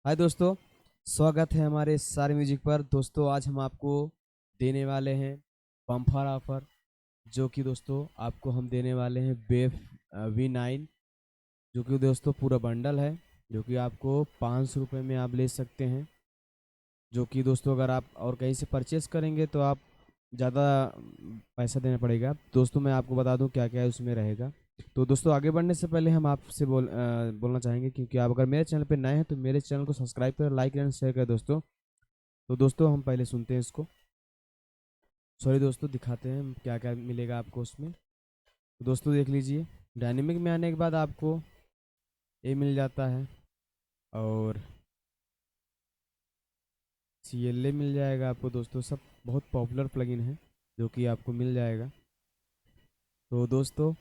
हाय दोस्तों, स्वागत है हमारे सारे म्यूजिक पर। दोस्तों आज हम आपको देने वाले हैं बम्पर ऑफर, जो कि दोस्तों आपको हम देने वाले हैं बेफ V9, जो कि दोस्तों पूरा बंडल है, जो कि आपको 500 रुपये में आप ले सकते हैं। जो कि दोस्तों अगर आप और कहीं से परचेस करेंगे तो आप ज़्यादा पैसा देना पड़ेगा। दोस्तों मैं आपको बता दूं क्या क्या है उसमें रहेगा। तो दोस्तों आगे बढ़ने से पहले हम आपसे बोलना चाहेंगे, क्योंकि आप अगर मेरे चैनल पे नए हैं तो मेरे चैनल को सब्सक्राइब करें, लाइक एंड शेयर करें दोस्तों। तो दोस्तों हम पहले सुनते हैं इसको। सॉरी दोस्तों, दिखाते हैं क्या क्या मिलेगा आपको उसमें। तो दोस्तों देख लीजिए, डायनेमिक में आने के बाद आपको ये मिल जाता है, और CLA मिल जाएगा आपको दोस्तों। सब बहुत पॉपुलर प्लगइन है जो कि आपको मिल जाएगा। तो दोस्तों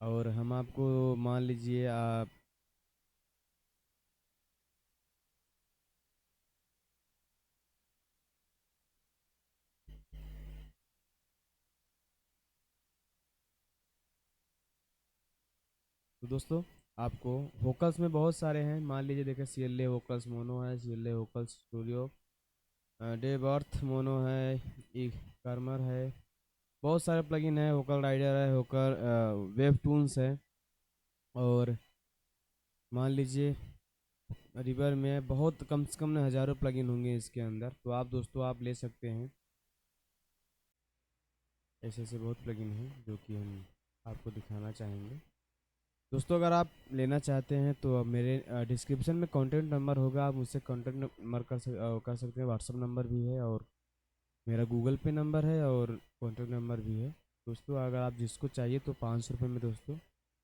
और हम आपको मान लीजिए आप तो दोस्तों आपको वोकल्स में बहुत सारे हैं। मान लीजिए देखिए, CLA वोकल्स मोनो है, CLA vocals studio, day birth mono है, ई कर्मर है। बहुत सारे प्लगइन है, वोकल राइडर है, वोकल वेब टून्स है, और मान लीजिए रिवर में बहुत कम से कम ना हज़ारों प्लगइन होंगे इसके अंदर। तो आप दोस्तों आप ले सकते हैं। ऐसे ऐसे बहुत प्लगइन हैं जो कि हम आपको दिखाना चाहेंगे। दोस्तों अगर आप लेना चाहते हैं तो अब मेरे डिस्क्रिप्शन में कॉन्टैक्ट नंबर होगा, आप मुझसे कॉन्टैक्ट नंबर कर सकते हैं। व्हाट्सअप नंबर भी है, और मेरा गूगल पे नंबर है, और कॉन्टैक्ट नंबर भी है। दोस्तों अगर आप जिसको चाहिए तो 500 रुपये में दोस्तों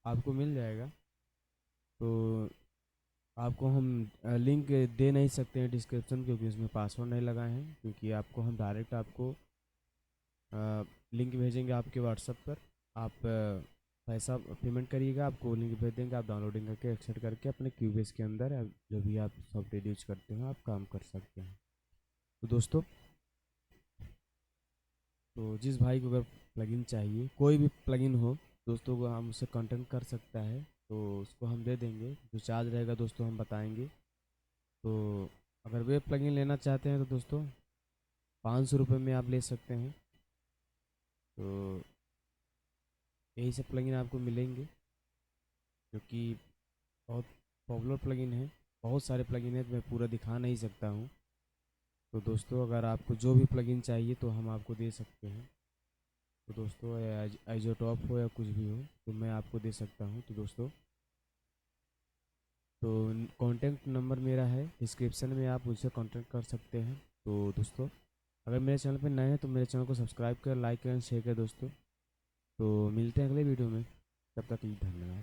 आपको मिल जाएगा। तो आपको हम लिंक दे नहीं सकते हैं डिस्क्रिप्शन, क्योंकि उसमें पासवर्ड नहीं लगाए हैं। क्योंकि आपको हम डायरेक्ट आपको लिंक भेजेंगे आपके व्हाट्सएप पर। आप पैसा पेमेंट करिएगा, आपको लिंक भेज देंगे, आप डाउनलोडिंग करके एक्सेप्ट करके अपने क्यूबेस के अंदर जो भी आप सॉफ्टवेयर यूज करते हैं आप काम कर सकते हैं। तो दोस्तों, तो जिस भाई को अगर प्लगइन चाहिए, कोई भी प्लगइन हो दोस्तों, को हम उससे कांटेक्ट कर सकता है, तो उसको हम दे देंगे। जो चार्ज रहेगा दोस्तों हम बताएंगे। तो अगर वे प्लगइन लेना चाहते हैं तो दोस्तों 500 रुपये में आप ले सकते हैं। तो यही सब प्लगइन आपको मिलेंगे, जो कि बहुत पॉपुलर प्लगइन है। बहुत सारे प्लगइन है तो मैं पूरा दिखा नहीं सकता हूँ। तो दोस्तों अगर आपको जो भी प्लगइन चाहिए तो हम आपको दे सकते हैं। तो दोस्तों आइज़ोटॉप हो या कुछ भी हो तो मैं आपको दे सकता हूँ। तो दोस्तों, तो कॉन्टैक्ट नंबर मेरा है डिस्क्रिप्शन में, आप मुझसे कॉन्टैक्ट कर सकते हैं। तो दोस्तों अगर मेरे चैनल पर नए हैं तो मेरे चैनल को सब्सक्राइब करें, लाइक करें, शेयर करें दोस्तों। तो मिलते हैं अगले वीडियो में, तब तक के लिए धन्यवाद।